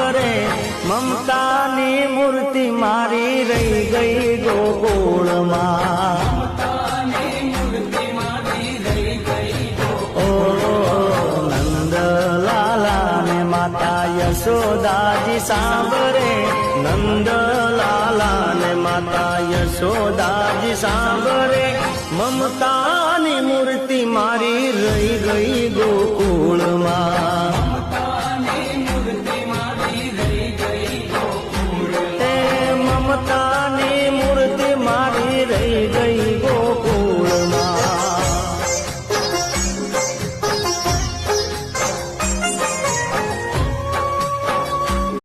સાંભરે મમતાની મૂર્તિ મારી રહી ગઈ ગોકુળમાં માતા યશોદાજી સાંભરે નંદલાલા ને માતા યશોદાજી સાંભરે મમતાની મૂર્તિ મારી રહી ગઈ ગોકુળમાં